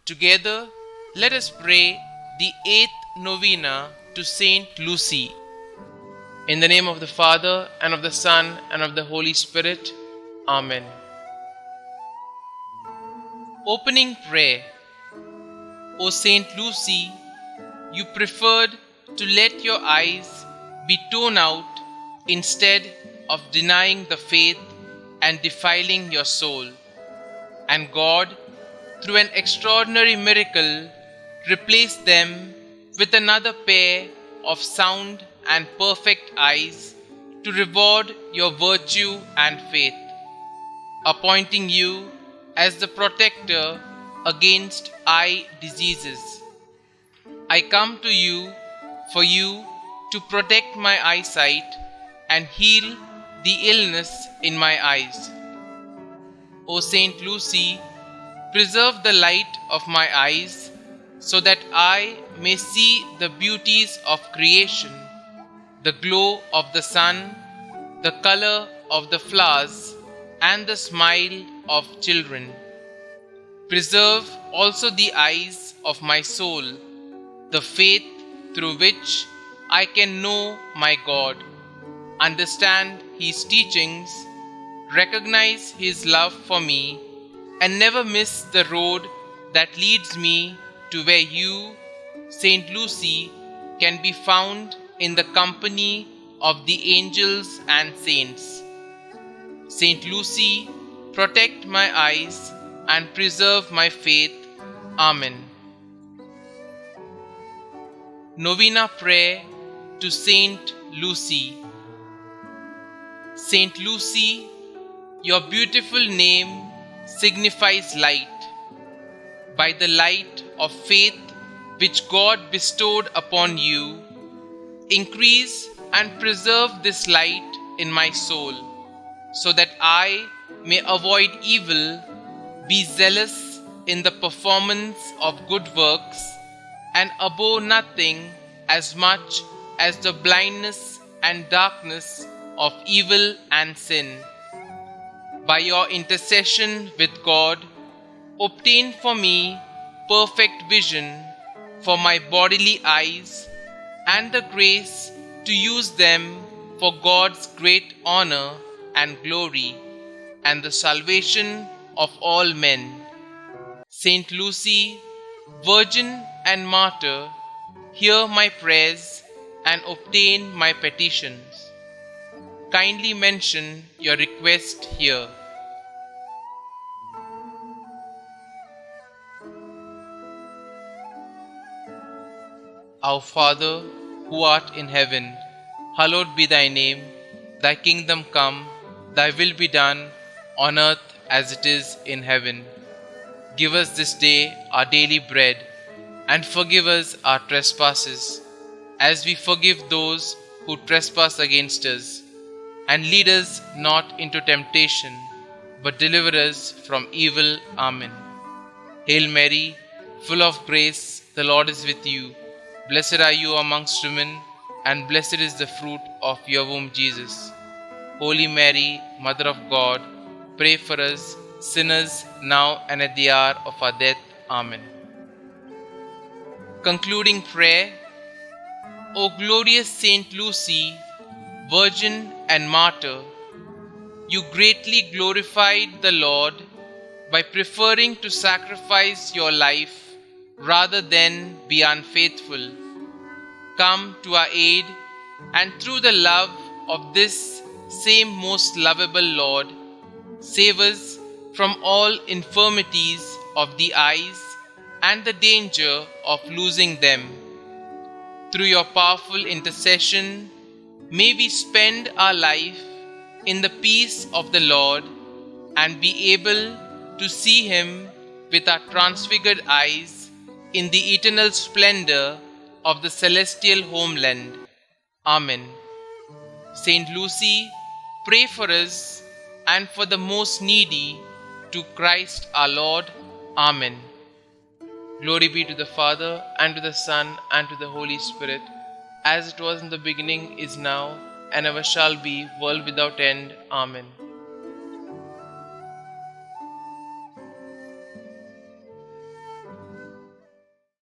Together, let us pray the 8th novena to Saint Lucy. In the name of the Father, and of the Son, and of the Holy Spirit. Amen. Opening Prayer. O Saint Lucy, you preferred to let your eyes be torn out instead of denying the faith and defiling your soul. And God, through an extraordinary miracle, replaced them with another pair of sound and perfect eyes to reward your virtue and faith, appointing you as the protector against eye diseases. I come to you for you to protect my eyesight and heal the illness in my eyes. O Saint Lucy, preserve the light of my eyes so that I may see the beauties of creation, the glow of the sun, the color of the flowers, and the smile of children. Preserve also the eyes of my soul, the faith through which I can know my God, understand His teachings, recognize His love for me, and never miss the road that leads me to where you, Saint Lucy, can be found in the company of the angels and saints. Saint Lucy, protect my eyes and preserve my faith. Amen. Novena Prayer to Saint Lucy. Saint Lucy, your beautiful name signifies light. By the light of faith which God bestowed upon you, increase and preserve this light in my soul, so that I may avoid evil, be zealous in the performance of good works, and abhor nothing as much as the blindness and darkness of evil and sin. By your intercession with God, obtain for me perfect vision for my bodily eyes and the grace to use them for God's great honor and glory and the salvation of all men. Saint Lucy, Virgin and Martyr, hear my prayers and obtain my petitions. Kindly mention your request here. Our Father, who art in heaven, hallowed be thy name. Thy kingdom come, thy will be done, on earth as it is in heaven. Give us this day our daily bread, and forgive us our trespasses, as we forgive those who trespass against us. And lead us not into temptation, but deliver us from evil. Amen. Hail Mary, full of grace, the Lord is with you. Blessed are you amongst women, and blessed is the fruit of your womb, Jesus. Holy Mary, Mother of God, pray for us sinners now and at the hour of our death. Amen. Concluding prayer. O glorious Saint Lucy, Virgin and Martyr, you greatly glorified the Lord by preferring to sacrifice your life rather than be unfaithful. Come to our aid, and through the love of this same most lovable Lord, save us from all infirmities of the eyes and the danger of losing them. Through your powerful intercession, may we spend our life in the peace of the Lord and be able to see Him with our transfigured eyes in the eternal splendor of the celestial homeland. Amen. Saint Lucy, pray for us and for the most needy, to Christ our Lord. Amen. Glory be to the Father, and to the Son, and to the Holy Spirit, as it was in the beginning, is now, and ever shall be, world without end. Amen.